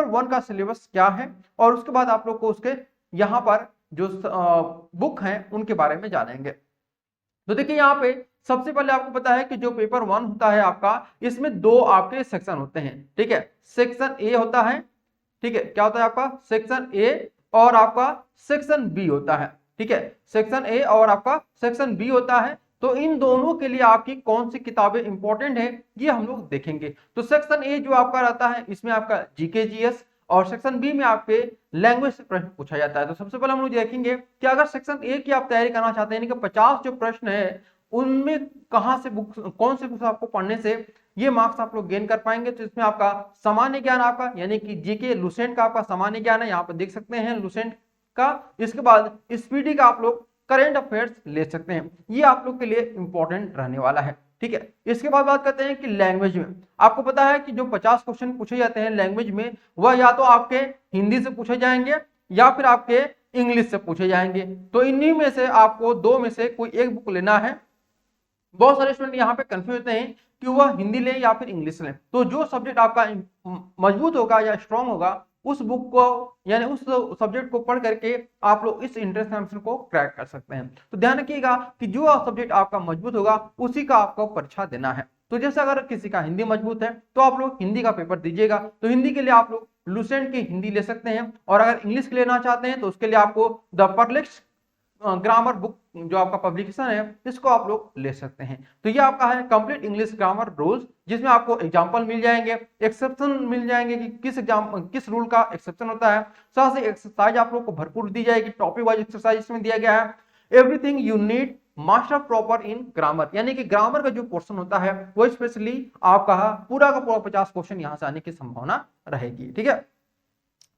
Paper 1 का syllabus क्या है और उसके बाद आप लोग को उसके यहाँ पर जो बुक हैं उनके बारे में जानेंगे। तो देखिए यहाँ पे सबसे पहले आपको पता है कि जो पेपर 1 होता है आपका, इसमें दो आपके सेक्शन होते हैं, ठीक है। सेक्शन ए होता है, ठीक है, क्या होता है आपका सेक्शन ए, और आपका सेक्शन बी होता है, ठीक है। सेक्शन ए और आपका सेक्शन बी होता है। तो इन दोनों के लिए आपकी कौन सी किताबें इंपॉर्टेंट है ये हम लोग देखेंगे। तो सेक्शन ए जो आपका रहता है इसमें आपका जीके जीएस, और सेक्शन बी में आपके लैंग्वेज से प्रश्न पूछा जाता है। तो सबसे पहले हम लोग देखेंगे कि अगर सेक्शन ए की आप तैयारी करना चाहते हैं, यानी कि 50 जो प्रश्न है उनमें कहां से बुक, कौन से बुक आपको पढ़ने से ये मार्क्स आप लोग गेन कर पाएंगे। तो इसमें आपका सामान्य ज्ञान आपका यानी कि जीके लुसेंट का आपका सामान्य ज्ञान है, यहाँ पर देख सकते हैं लुसेंट का। इसके बाद स्पीडी का आप लोग करंट अफेयर्स ले सकते हैं, ये आप लोग के लिए इंपॉर्टेंट रहने वाला है, ठीक है। इसके बाद बात करते हैं कि लैंग्वेज में आपको पता है कि जो 50 क्वेश्चन पूछे जाते हैं लैंग्वेज में, वह या तो आपके हिंदी से पूछे जाएंगे या फिर आपके इंग्लिश से पूछे जाएंगे। तो इन्हीं में से आपको दो में से कोई एक बुक लेना है। बहुत सारे स्टूडेंट यहाँ पे कंफ्यूज होते हैं कि वह हिंदी लें या फिर इंग्लिश लें। तो जो सब्जेक्ट आपका मजबूत होगा या स्ट्रांग होगा उस बुक को यानी उस सब्जेक्ट को पढ़ करके आप लोग इस एंट्रेंस एग्जामिनेशन को क्रैक कर सकते हैं। तो ध्यान रखिएगा कि जो सब्जेक्ट आपका मजबूत होगा उसी का आपको परीक्षा देना है। तो जैसे अगर किसी का हिंदी मजबूत है तो आप लोग हिंदी का पेपर दीजिएगा। तो हिंदी के लिए आप लोग लुसेंट की हिंदी ले सकते हैं, और अगर इंग्लिश लेना चाहते हैं तो उसके लिए आपको द परप्लेक्स ग्रामर बुक जो आपका पब्लिकेशन है इसको आप लोग ले सकते हैं। तो ये आपका है कंप्लीट इंग्लिश ग्रामर रूल्स, जिसमें आपको एग्जांपल मिल जाएंगे, एक्सेप्शन मिल जाएंगे कि किस रूल का एक्सेप्शन होता है। साथ ही एक्सरसाइज आप लोग को भरपूर दी जाएगी, टॉपिक वाइज एक्सरसाइज इसमें दिया गया है। Everything you need master proper in grammar, यानी कि ग्रामर का जो पोर्शन होता है वो स्पेशली आपका पूरा का पूरा 50 क्वेश्चन यहाँ से आने की संभावना रहेगी, ठीक है।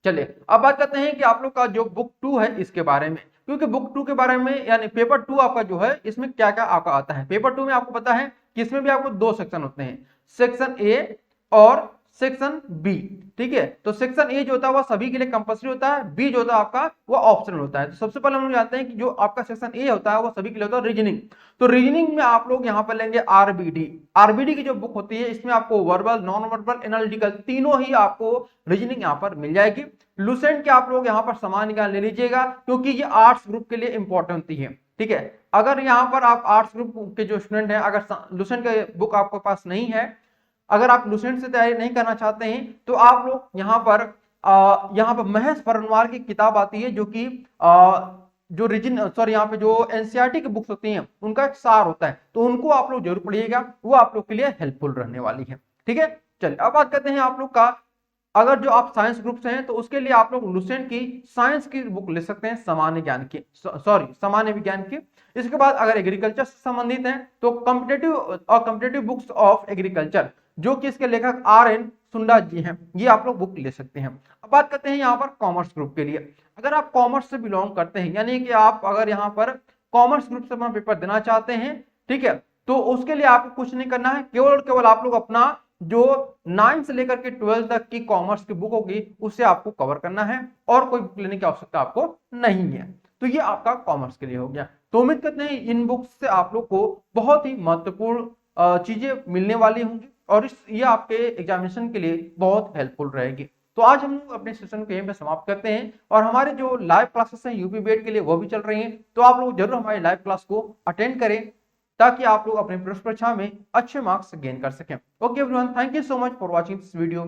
चलिए अब बात करते हैं कि आप लोग का जो बुक 2 है इसके बारे में, क्योंकि बुक 2 के बारे में यानी पेपर 2 आपका जो है इसमें क्या क्या आपका आता है। पेपर 2 में आपको पता है कि इसमें भी आपको दो सेक्शन होते हैं, सेक्शन ए और सेक्शन बी, ठीक है। तो सेक्शन ए जो होता है वह सभी के लिए कंपल्सरी होता है, बी जो होता है आपका वो ऑप्शनल होता है। तो सबसे पहले हम लोग जानते हैं कि जो आपका सेक्शन ए होता है वो सभी के लिए होता है रीजनिंग। तो रीजनिंग में आप लोग यहाँ पर लेंगे आरबीडी। आरबीडी की जो बुक होती है इसमें आपको वर्बल, नॉन वर्बल, एनालिटिकल तीनों ही आपको रीजनिंग यहाँ पर मिल जाएगी। लुसेंट के आप लोग यहाँ पर सामान्य ज्ञान ले लीजिएगा क्योंकि ये आर्ट्स ग्रुप के लिए इंपॉर्टेंट होती है, ठीक है। अगर यहाँ पर आप आर्ट्स ग्रुप के जो स्टूडेंट हैं, अगर लुसेंट का बुक आपके पास नहीं है, अगर आप लुसेंट से तैयारी नहीं करना चाहते हैं तो आप लोग यहाँ पर महेश फरनवाल की किताब आती है जो कि जो यहाँ पे जो एनसीईआरटी की बुक्स होती हैं उनका एक सार होता है, तो उनको आप लोग जरूर पढ़िएगा, वो आप लोग के लिए हेल्पफुल रहने वाली है, ठीक है। चलिए अब बात करते हैं आप लोग का, अगर जो आप साइंस ग्रुप से हैं तो उसके लिए आप लोग लुसेंट की साइंस की बुक ले सकते हैं, सामान्य ज्ञान की, सामान्य विज्ञान की। इसके बाद अगर एग्रीकल्चर से संबंधित हैं तो कॉम्पिटेटिव बुक्स ऑफ एग्रीकल्चर जो कि इसके लेखक RN सुंडा जी हैं, ये आप लोग बुक ले सकते हैं। अब बात करते हैं यहाँ पर कॉमर्स ग्रुप के लिए। अगर आप कॉमर्स से बिलोंग करते हैं यानी कि आप अगर यहाँ पर कॉमर्स ग्रुप से अपना पेपर देना चाहते हैं, ठीक है, तो उसके लिए आपको कुछ नहीं करना है, केवल आप लोग अपना जो 9 से लेकर के 12 तक की कॉमर्स की बुक होगी उससे आपको कवर करना है, और कोई बुक लेने की आवश्यकता आपको नहीं है। तो ये आपका कॉमर्स के लिए हो गया। तो उम्मीद करते हैं इन बुक्स से आप लोग को बहुत ही महत्वपूर्ण चीजें मिलने वाली होंगी और ये आपके एग्जामिनेशन के लिए बहुत हेल्पफुल रहेगी। तो आज हम लोग अपने सेशन को यहीं पे समाप्त करते हैं, और हमारे जो लाइव क्लासेस हैं यूपी बेट के लिए वो भी चल रही हैं, तो आप लोग जरूर हमारी लाइव क्लास को अटेंड करें ताकि आप लोग अपने परीक्षा में अच्छे मार्क्स गेन कर सकें। Okay everyone, thank you so much for watching this video.